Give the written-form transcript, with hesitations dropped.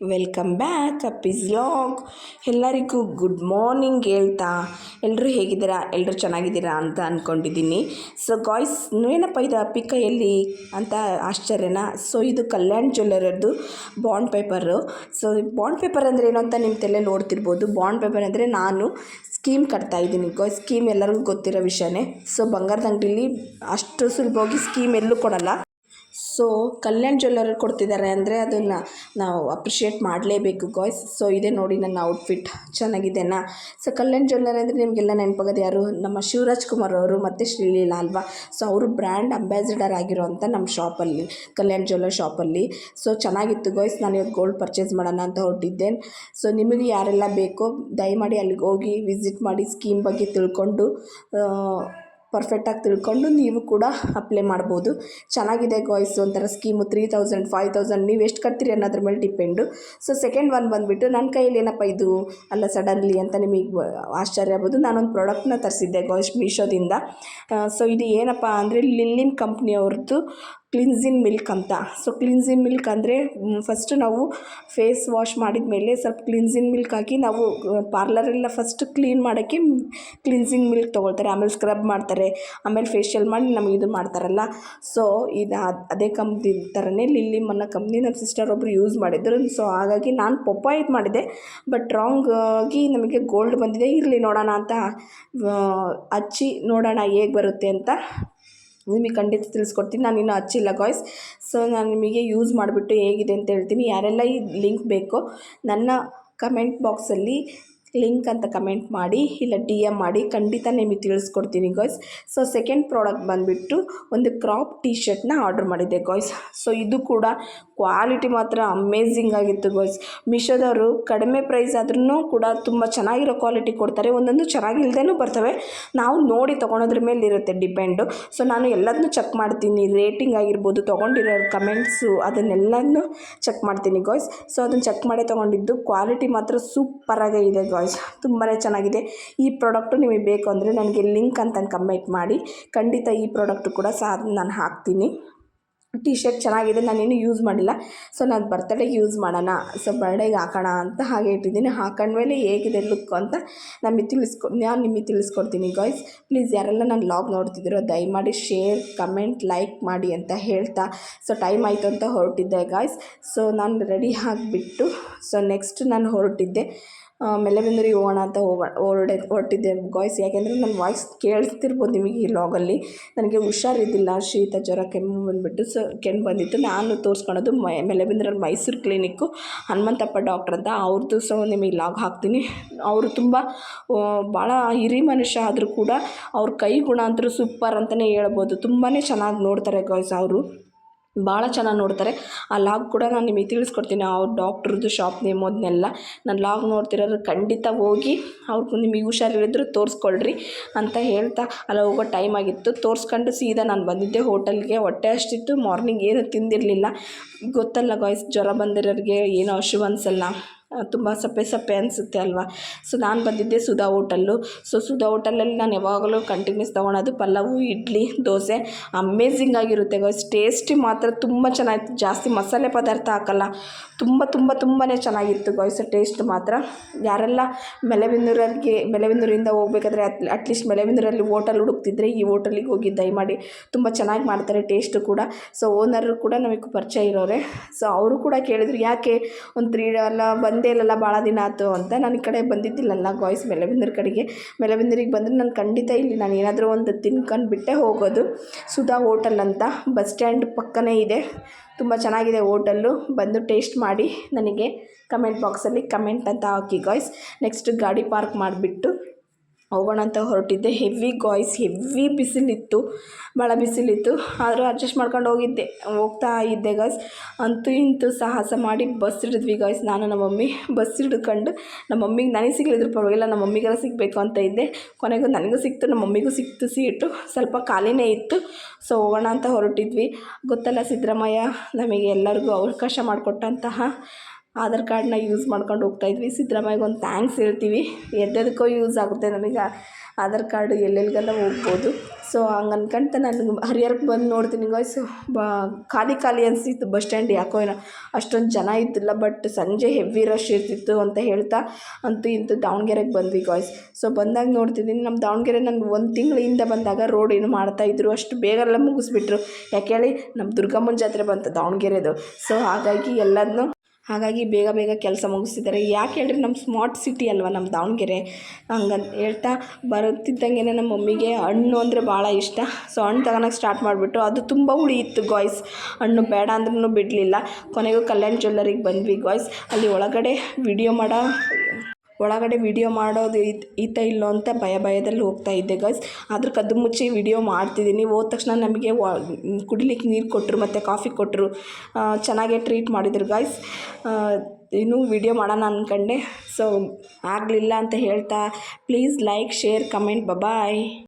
Welcome back ಅಪ್ಪೀಸ್ vlog. ಎಲ್ಲರಿಗೂ good morning ಹೇಳ್ತಾ ಎಲ್ಲರೂ ಹೇಗಿದ್ದೀರಾ, ಎಲ್ಲರೂ ಚೆನ್ನಾಗಿದ್ದೀರಾ ಅಂತ ಅಂದ್ಕೊಂಡಿದ್ದೀನಿ. ಸೊ ಗಾಯ್ಸ್, ಏನಪ್ಪ ಇದು ಅಪ್ಪಿ ಕೈಯಲ್ಲಿ ಅಂತ ಆಶ್ಚರ್ಯನಾ? ಸೊ ಇದು ಕಲ್ಯಾಣ್ ಜ್ಯುವೆಲ್ಲರದ್ದು bond paper. So bond paper ಅಂದರೆ ಏನು ಅಂತ ನಿಮ್ಮ ತಲೆಯಲ್ಲಿ ನೋಡ್ತಿರ್ಬೋದು. ಬಾಂಡ್ ಪೇಪರ್ ಅಂದರೆ ನಾನು ಸ್ಕೀಮ್ ಕಟ್ತಾಯಿದ್ದೀನಿ ಗಾಯ್ಸ್. ಸ್ಕೀಮ್ ಎಲ್ಲರಿಗೂ ಗೊತ್ತಿರೋ ವಿಷಯನೇ. ಸೊ ಬಂಗಾರದ ಅಂಗಡಿಲಿ ಅಷ್ಟು ಸುಲಭವಾಗಿ ಸ್ಕೀಮ್ ಎಲ್ಲೂ ಕೊಡಲ್ಲ. ಸೊ ಕಲ್ಯಾಣ್ ಜ್ಯುವೆಲ್ಲರ್ ಕೊಡ್ತಿದ್ದಾರೆ ಅಂದರೆ ಅದನ್ನು ನಾವು ಅಪ್ರಿಷಿಯೇಟ್ ಮಾಡಲೇಬೇಕು ಗಾಯ್ಸ್. ಸೊ ಇದೇ ನೋಡಿ ನನ್ನ ಔಟ್ಫಿಟ್ ಚೆನ್ನಾಗಿದೆನಾ? ಸೊ ಕಲ್ಯಾಣ್ ಜ್ಯುವೆಲ್ಲರ್ ಅಂದರೆ ನಿಮಗೆಲ್ಲ ನೆನಪಾಗೋದು ಯಾರು? ನಮ್ಮ ಶಿವರಾಜ್ ಕುಮಾರ್ ಅವರು ಮತ್ತು ಶ್ರೀಲೀಲಾ ಅಲ್ವಾ? ಸೊ ಅವರು ಬ್ರ್ಯಾಂಡ್ ಅಂಬಾಸಿಡರ್ ಆಗಿರೋಂಥ ನಮ್ಮ ಶಾಪಲ್ಲಿ, ಕಲ್ಯಾಣ್ ಜ್ಯುವೆಲ್ಲರ್ ಶಾಪಲ್ಲಿ. ಸೊ ಚೆನ್ನಾಗಿತ್ತು ಗಾಯ್ಸ್. ನಾನು ಇವತ್ತು ಗೋಲ್ಡ್ ಪರ್ಚೇಸ್ ಮಾಡೋಣ ಅಂತ ಹೊರಟಿದ್ದೆ. ಸೊ ನಿಮಗೆ ಯಾರೆಲ್ಲ ಬೇಕೋ ದಯಮಾಡಿ ಅಲ್ಲಿಗೆ ಹೋಗಿ ವಿಸಿಟ್ ಮಾಡಿ, ಸ್ಕೀಮ್ ಬಗ್ಗೆ ತಿಳ್ಕೊಂಡು ಪರ್ಫೆಕ್ಟಾಗಿ ತಿಳ್ಕೊಂಡು ನೀವು ಕೂಡ ಅಪ್ಲೈ ಮಾಡ್ಬೋದು. ಚೆನ್ನಾಗಿದೆ ಗಾಯ್ಸ್. ಒಂಥರ ಸ್ಕೀಮು 3000 5000 ನೀವು ಎಷ್ಟು ಕಟ್ತೀರಿ ಅನ್ನೋದ್ರ ಮೇಲೆ ಡಿಪೆಂಡು. ಸೊ ಸೆಕೆಂಡ್ ಒನ್ ಬಂದುಬಿಟ್ಟು ನನ್ನ ಕೈಯಲ್ಲಿ ಏನಪ್ಪ ಇದು ಅಲ್ಲ ಸಡನ್ಲಿ ಅಂತ ನಿಮಗೆ ಆಶ್ಚರ್ಯ ಆಗ್ಬೋದು. ನಾನೊಂದು ಪ್ರಾಡಕ್ಟ್ನ ತರಿಸಿದ್ದೆ ಗಾಯ್ಸ್ ಮೀಶೋದಿಂದ. ಸೊ ಇದು ಏನಪ್ಪ ಅಂದರೆ ಲಿಲ್ಲಿಮ್ ಕಂಪ್ನಿಯವ್ರದ್ದು ಕ್ಲಿನ್ಸಿಂಗ್ ಮಿಲ್ಕ್ ಅಂತ. ಸೊ ಕ್ಲಿನ್ಸಿಂಗ್ ಮಿಲ್ಕ್ ಅಂದರೆ ಫಸ್ಟು ನಾವು ಫೇಸ್ ವಾಶ್ ಮಾಡಿದ ಮೇಲೆ ಸ್ವಲ್ಪ ಕ್ಲಿನ್ಸಿಂಗ್ ಮಿಲ್ಕ್ ಹಾಕಿ ನಾವು ಪಾರ್ಲರೆಲ್ಲ ಫಸ್ಟ್ ಕ್ಲೀನ್ ಮಾಡೋಕ್ಕೆ ಕ್ಲಿನ್ಸಿಂಗ್ ಮಿಲ್ಕ್ ತೊಗೊಳ್ತಾರೆ, ಆಮೇಲೆ ಸ್ಕ್ರಬ್ ಮಾಡ್ತಾರೆ, ಆಮೇಲೆ ಫೇಶಿಯಲ್ ಮಾಡಿ ನಮಗೆ ಇದು ಮಾಡ್ತಾರಲ್ಲ. ಸೊ ಇದು ಅದೇ ಕಂಪ್ನಿ ಥರನೇ ಲಿಲ್ಲಿಮ್ ಅನ್ನೋ ಕಂಪ್ನಿ ನಮ್ಮ ಸಿಸ್ಟರ್ ಒಬ್ಬರು ಯೂಸ್ ಮಾಡಿದ್ರು. ಸೊ ಹಾಗಾಗಿ ನಾನು ಪಪ್ಪಾಯಿದು ಮಾಡಿದೆ, ಬಟ್ ರಾಂಗ್ ಆಗಿ ನಮಗೆ ಗೋಲ್ಡ್ ಬಂದಿದೆ. ಇರಲಿ ನೋಡೋಣ ಅಂತ ಹಚ್ಚಿ ನೋಡೋಣ ಹೇಗೆ ಬರುತ್ತೆ ಅಂತ ನಿಮಗೆ ಖಂಡಿತ ತಿಳಿಸ್ಕೊಡ್ತೀನಿ. ನಾನು ಇನ್ನೂ ಹಚ್ಚಿಲ್ಲ ಗಾಯ್ಸ್. ಸೊ ನಾನು ನಿಮಗೆ ಯೂಸ್ ಮಾಡಿಬಿಟ್ಟು ಹೇಗಿದೆ ಅಂತ ಹೇಳ್ತೀನಿ. ಯಾರೆಲ್ಲ ಈ ಲಿಂಕ್ ಬೇಕೋ ನನ್ನ ಕಮೆಂಟ್ ಬಾಕ್ಸಲ್ಲಿ ಲಿಂಕ್ ಅಂತ ಕಮೆಂಟ್ ಮಾಡಿ, ಇಲ್ಲ DM ಮಾಡಿ, ಖಂಡಿತ ನಿಮಗೆ ತಿಳಿಸ್ಕೊಡ್ತೀನಿ ಗಾಯ್ಸ್. ಸೊ ಸೆಕೆಂಡ್ ಪ್ರಾಡಕ್ಟ್ ಬಂದುಬಿಟ್ಟು ಒಂದು ಕ್ರಾಪ್ ಟೀ ಶರ್ಟ್ನ ಆರ್ಡ್ರ್ ಮಾಡಿದ್ದೆ ಗಾಯ್ಸ್. ಸೊ ಇದು ಕೂಡ ಕ್ವಾಲಿಟಿ ಮಾತ್ರ ಅಮೇಝಿಂಗ್ ಆಗಿತ್ತು ಗಾಯ್ಸ್. ಮೀಶೋದವರು ಕಡಿಮೆ ಪ್ರೈಸ್ ಆದ್ರೂ ಕೂಡ ತುಂಬ ಚೆನ್ನಾಗಿರೋ ಕ್ವಾಲಿಟಿ ಕೊಡ್ತಾರೆ. ಒಂದೊಂದು ಚೆನ್ನಾಗಿಲ್ದೇನೂ ಬರ್ತವೆ, ನಾವು ನೋಡಿ ತೊಗೊಳೋದ್ರ ಮೇಲೆ ಇರುತ್ತೆ ಡಿಪೆಂಡು. ಸೊ ನಾನು ಎಲ್ಲದನ್ನೂ ಚೆಕ್ ಮಾಡ್ತೀನಿ, ರೇಟಿಂಗ್ ಆಗಿರ್ಬೋದು, ತೊಗೊಂಡಿರೋ ಕಮೆಂಟ್ಸು ಅದನ್ನೆಲ್ಲನೂ ಚೆಕ್ ಮಾಡ್ತೀನಿ ಗಾಯ್ಸ್. ಸೊ ಅದನ್ನು ಚೆಕ್ ಮಾಡೇ ತೊಗೊಂಡಿದ್ದು. ಕ್ವಾಲಿಟಿ ಮಾತ್ರ ಸೂಪರಾಗೇ ಇದೆ ಗಾಯ್ಸ್, ತುಂಬಾ ಚೆನ್ನಾಗಿದೆ. ಈ ಪ್ರಾಡಕ್ಟು ನಿಮಗೆ ಬೇಕು ಅಂದರೆ ನನಗೆ ಲಿಂಕ್ ಅಂತ ಕಮೆಂಟ್ ಮಾಡಿ, ಖಂಡಿತ ಈ ಪ್ರಾಡಕ್ಟು ಕೂಡ ಸಹ ನಾನು ಹಾಕ್ತೀನಿ. ಟೀ ಶರ್ಟ್ ಚೆನ್ನಾಗಿದೆ, ನಾನೇನು ಯೂಸ್ ಮಾಡಿಲ್ಲ. ಸೊ ನಾನು ಬರ್ತಡೇಗೆ ಯೂಸ್ ಮಾಡೋಣ, ಸೊ ಬರ್ಡೇಗೆ ಹಾಕೋಣ ಅಂತ ಹಾಗೆ ಇಟ್ಟಿದ್ದೀನಿ. ಹಾಕೊಂಡ್ಮೇಲೆ ಹೇಗಿದೆ ಲುಕ್ ಅಂತ ನಾನು ನಿಮಗೆ ತಿಳಿಸ್ಕೊಡ್ತೀನಿ ಗಾಯ್ಸ್. ಪ್ಲೀಸ್ ಯಾರೆಲ್ಲ ನಾನು ವ್ಲಾಗ್ ನೋಡ್ತಿದ್ದೀರೋ ದಯಮಾಡಿ ಶೇರ್, ಕಮೆಂಟ್, ಲೈಕ್ ಮಾಡಿ ಅಂತ ಹೇಳ್ತಾ, ಸೊ ಟೈಮ್ ಆಯಿತು ಅಂತ ಹೊರಟಿದ್ದೆ ಗಾಯ್ಸ್. ಸೊ ನಾನು ರೆಡಿ ಆಗಿಬಿಟ್ಟು ಸೊ ನೆಕ್ಸ್ಟ್ ನಾನು ಹೊರಟಿದ್ದೆ ಮೆಲೆಬೆನ್ನೂರಿಗೆ ಹೋಗೋಣ ಅಂತ ಹೊರಟಿದ್ದೆ ಗಾಯ್ಸ್. ಯಾಕೆಂದರೆ ನನ್ನ ವಾಯ್ಸ್ ಕೇಳಿಸ್ತಿರ್ಬೋದು ನಿಮಗೆ ಈ ವ್ಲಾಗಲ್ಲಿ. ನನಗೆ ಹುಷಾರಿದ್ದಿಲ್ಲ, ಶೀತ, ಜ್ವರ, ಕೆಮ್ಮು ಬಂದುಬಿಟ್ಟು. ಸೊ ಕೆಮ್ಮು ಬಂದಿತ್ತು. ನಾನು ತೋರಿಸ್ಕೊಳೋದು ಮೆಲೆಬೆನ್ನೂರಲ್ಲಿ ಮೈಸೂರು ಕ್ಲಿನಿಕ್ಕು ಹನುಮಂತಪ್ಪ ಡಾಕ್ಟ್ರ್ ಅಂತ ಅವ್ರದ್ದು. ಸೊ ನಿಮಗೆ ವ್ಲಾಗ್ ಹಾಕ್ತೀನಿ. ಅವರು ತುಂಬ ಭಾಳ ಹಿರಿ ಮನುಷ್ಯ ಆದರೂ ಕೂಡ ಅವ್ರ ಕೈ ಗುಣ ಅಂತೂ ಸೂಪರ್ ಅಂತಲೇ ಹೇಳ್ಬೋದು. ತುಂಬಾ ಚೆನ್ನಾಗಿ ನೋಡ್ತಾರೆ ಗಾಯ್ಸ್, ಅವರು ಭಾಳ ಚೆನ್ನಾಗಿ ನೋಡ್ತಾರೆ. ಆ ಲಾಗ್ ಕೂಡ ನಾನು ನಿಮಗೆ ತಿಳಿಸ್ಕೊಡ್ತೀನಿ, ಅವ್ರ ಡಾಕ್ಟ್ರದ್ದು ಶಾಪ್ ನೇಮ್ ಅದನ್ನೆಲ್ಲ. ನಾನು ಲಾಗ್ ನೋಡ್ತಿರೋರು ಖಂಡಿತ ಹೋಗಿ ಅವ್ರಿಗೂ ನಿಮಗೆ ಹುಷಾರಿರಿದ್ರು ತೋರಿಸ್ಕೊಳ್ರಿ ಅಂತ ಹೇಳ್ತಾ ಅಲ್ಲಿ ಹೋಗೋ ಟೈಮ್ ಆಗಿತ್ತು. ತೋರಿಸ್ಕೊಂಡು ಸೀದಾ ನಾನು ಬಂದಿದ್ದೆ ಹೋಟೆಲ್ಗೆ. ಹೊಟ್ಟೆ ಅಷ್ಟಿತ್ತು, ಮಾರ್ನಿಂಗ್ ಏನು ತಿಂದಿರಲಿಲ್ಲ. ಗೊತ್ತಲ್ಲ ಗಾಯ್ಸ್, ಜ್ವರ ಬಂದಿರೋರಿಗೆ ಏನೋ ಹಸಿವು ಅನಿಸಲ್ಲ, ತುಂಬ ಸಪ್ಪೆ ಅನಿಸುತ್ತೆ ಅಲ್ವಾ. ಸೊ ನಾನು ಬಂದಿದ್ದೆ ಸುಧಾ ಹೋಟೆಲ್ಲು. ಸೊ ಸುಧಾ ಹೋಟೆಲಲ್ಲಿ ನಾನು ಯಾವಾಗಲೂ ಕಂಟಿನ್ಯೂಸ್ ತೊಗೊಳೋದು ಪಲಾವು, ಇಡ್ಲಿ, ದೋಸೆ. ಅಮೇಝಿಂಗ್ ಆಗಿರುತ್ತೆ ಗಾಯ್ಸ್. ಟೇಸ್ಟಿ ಮಾತ್ರ ತುಂಬ ಚೆನ್ನಾಗಿತ್ತು. ಜಾಸ್ತಿ ಮಸಾಲೆ ಪದಾರ್ಥ ಹಾಕಲ್ಲ, ತುಂಬಾ ಚೆನ್ನಾಗಿತ್ತು ಗಾಯ್ಸ್ ಟೇಸ್ಟ್ ಮಾತ್ರ. ಯಾರೆಲ್ಲ ಮೆಲೆಬೆನ್ನೂರಿಂದ ಹೋಗ್ಬೇಕಾದ್ರೆ ಅಟ್ಲೀಸ್ಟ್ ಮೆಲೆಬೆನ್ನೂರಲ್ಲಿ ಹೋಟೆಲ್ ಹುಡುಕ್ತಿದ್ರೆ ಈ ಹೋಟೆಲಿಗೆ ಹೋಗಿ ದಯಮಾಡಿ, ತುಂಬ ಚೆನ್ನಾಗಿ ಮಾಡ್ತಾರೆ ಟೇಸ್ಟು ಕೂಡ. ಸೊ ಓನರು ಕೂಡ ನಮಗೆ ಪರಿಚಯ ಇರೋರೆ. ಸೊ ಅವರು ಕೂಡ ಕೇಳಿದ್ರು, ಯಾಕೆ ಒಂದು 3 ಅಲ್ಲ ಬಂದೇ ಇಲ್ಲಲ್ಲ ಭಾಳ ದಿನ ಆಯ್ತು ಅಂತ. ನಾನು ಈ ಕಡೆ ಬಂದಿದ್ದಿಲ್ಲಲ್ಲ ಗಾಯ್ಸ್ ಮೆಲೆಬೆನ್ನೂರು ಕಡೆಗೆ. ಮೆಲೆಬೆನ್ನೂರಿಗೆ ಬಂದರೆ ನಾನು ಖಂಡಿತ ಇಲ್ಲಿ ನಾನು ಏನಾದರೂ ಒಂದು ತಿನ್ಕೊಂಡು ಬಿಟ್ಟೆ ಹೋಗೋದು. ಸುಧಾ ಹೋಟೆಲ್ ಅಂತ ಬಸ್ ಸ್ಟ್ಯಾಂಡ್ ಪಕ್ಕನೇ ಇದೆ. ತುಂಬ ಚೆನ್ನಾಗಿದೆ ಹೋಟೆಲ್ಲು. ಬಂದು ಟೇಸ್ಟ್ ಮಾಡಿ ನನಗೆ ಕಮೆಂಟ್ ಬಾಕ್ಸಲ್ಲಿ ಕಮೆಂಟ್ ಅಂತ ಹಾಕಿ ಗಾಯ್ಸ್. ನೆಕ್ಸ್ಟ್ ಗಾಡಿ ಪಾರ್ಕ್ ಮಾಡಿಬಿಟ್ಟು ಹೋಗೋಣ ಅಂತ ಹೊರಟಿದ್ದೆ. ಹೆವಿ ಗಾಯ್ಸ್, ಹೆವಿ ಬಿಸಿಲಿತ್ತು, ಭಾಳ ಬಿಸಿಲಿತ್ತು. ಆದರೂ ಅಡ್ಜಸ್ಟ್ ಮಾಡ್ಕೊಂಡು ಹೋಗ್ತಾ ಇದ್ದೆ ಗಾಯ್ಸ್. ಅಂತೂ ಇಂತೂ ಸಾಹಸ ಮಾಡಿ ಬಸ್ ಹಿಡಿದ್ವಿ ಗಾಯ್ಸ್. ನಾನು ನಮ್ಮ ಮಮ್ಮಿ ಬಸ್ ಹಿಡ್ಕೊಂಡು, ನಮ್ಮ ಮಮ್ಮಿಗೆ ನನಗೆ ಸಿಗಲಿದ್ರು ಪರವಾಗಿಲ್ಲ, ನಮ್ಮ ಮಮ್ಮಿಗೆಲ್ಲ ಸಿಗಬೇಕು ಅಂತ ಇದ್ದೆ. ಕೊನೆಗೂ ನನಗೂ ಸಿಕ್ತು, ನಮ್ಮ ಮಮ್ಮಿಗೂ ಸಿಕ್ತು ಸೀಟು. ಸ್ವಲ್ಪ ಖಾಲಿನೇ ಇತ್ತು. ಸೊ ಹೋಗೋಣ ಅಂತ ಹೊರಟಿದ್ವಿ. ಗೊತ್ತಲ್ಲ, ಸಿದ್ದರಾಮಯ್ಯ ನಮಗೆ ಎಲ್ಲರಿಗೂ ಅವಕಾಶ ಮಾಡಿಕೊಟ್ಟಂತಹ ಆಧಾರ್ ಕಾರ್ಡ್ನ ಯೂಸ್ ಮಾಡ್ಕೊಂಡು ಹೋಗ್ತಾಯಿದ್ವಿ. ಸಿದ್ದರಾಮಯ್ಯಗೆ ಒಂದು ಥ್ಯಾಂಕ್ಸ್ ಹೇಳ್ತೀವಿ. ಎದ್ದೆದಕ್ಕೋ ಯೂಸ್ ಆಗುತ್ತೆ ನಮಗೆ ಆಧಾರ್ ಕಾರ್ಡು, ಎಲ್ಲೆಲ್ಲಿಗೆಲ್ಲ ಹೋಗ್ಬೋದು. ಸೊ ಸೊ ಹಂಗೆ ಅನ್ಕೊಂತ ನಾನು ಹರಿಹರಕ್ಕೆ ಬಂದು ನೋಡ್ತೀನಿ ಗಾಯ್ಸ್. ಖಾಲಿ ಅನಿಸಿತ್ತು ಬಸ್ ಸ್ಟ್ಯಾಂಡ್. ಯಾಕೋ ಏನೋ ಅಷ್ಟೊಂದು ಜನ ಇದ್ದಿಲ್ಲ, ಬಟ್ ಸಂಜೆ ಹೆವಿ ರಶ್ ಇರ್ತಿತ್ತು ಅಂತ ಹೇಳ್ತಾ ಅಂತೂ ಇಂತೂ ದಾವಣಗೆರೆಗೆ ಬಂದ್ವಿ ಗಾಯ್ಸ್. ಸೊ ಬಂದಾಗ ನೋಡ್ತಿದ್ದೀನಿ ನಮ್ಮ ದಾವಣಗೆರೆ ನಾನು 1 ತಿಂಗಳ ಹಿಂದೆ ಬಂದಾಗ ರೋಡ್ ಏನು ಮಾಡ್ತಾಯಿದ್ರು, ಅಷ್ಟು ಬೇಗ ಎಲ್ಲ ಮುಗಿಸ್ಬಿಟ್ರು. ಯಾಕೆ ಹೇಳಿ, ನಮ್ಮ ದುರ್ಗಮ್ಮನ ಜಾತ್ರೆ ಬಂತು ದಾವಣಗೆರೆದು. ಸೊ ಹಾಗಾಗಿ ಬೇಗ ಕೆಲಸ ಮುಗಿಸ್ತಿದ್ದಾರೆ. ಯಾಕೆ ಹೇಳ್ರಿ, ನಮ್ಮ ಸ್ಮಾರ್ಟ್ ಸಿಟಿ ಅಲ್ವಾ ನಮ್ಮ ದಾವಣಗೆರೆ. ಹಂಗಂತ ಹೇಳ್ತಾ ಬರುತ್ತಿದ್ದಂಗೆ ನಮ್ಮ ಮಮ್ಮಿಗೆ ಹಣ್ಣು ಅಂದರೆ ಭಾಳ ಇಷ್ಟ. ಸೊ ಹಣ್ಣು ತಗೊಳಕ್ಕೆ ಸ್ಟಾರ್ಟ್ ಮಾಡಿಬಿಟ್ಟು ಅದು ತುಂಬ ಹುಳಿ ಇತ್ತು ಗಾಯ್ಸ್. ಹಣ್ಣು ಬೇಡ ಅಂದ್ರೂ ಬಿಡಲಿಲ್ಲ. ಕೊನೆಗೂ ಕಲ್ಯಾಣ್ ಜ್ಯುವೆಲ್ಲರಿಗೆ ಬಂದ್ವಿ ಗಾಯ್ಸ್. ಅಲ್ಲಿ ಒಳಗಡೆ ವಿಡಿಯೋ ಮಾಡೋದು ಈತ ಇಲ್ಲೋ ಅಂತ ಭಯದಲ್ಲಿ ಹೋಗ್ತಾ ಇದ್ದೆ ಗಾಯ್ಸ್. ಆದರೂ ಕದ್ದು ಮುಚ್ಚಿ ವಿಡಿಯೋ ಮಾಡ್ತಿದ್ದೀನಿ. ಹೋದ ತಕ್ಷಣ ನಮಗೆ ಕುಡಿಲಿಕ್ಕೆ ನೀರು ಕೊಟ್ಟರು ಮತ್ತು ಕಾಫಿ ಕೊಟ್ಟರು. ಚೆನ್ನಾಗೇ ಟ್ರೀಟ್ ಮಾಡಿದರು ಗಾಯ್ಸ್. ಇನ್ನೂ ವಿಡಿಯೋ ಮಾಡೋಣ ಅಂದ್ಕೊಂಡೆ, ಸೊ ಆಗಲಿಲ್ಲ ಅಂತ ಹೇಳ್ತಾ please like, share, comment. Bye.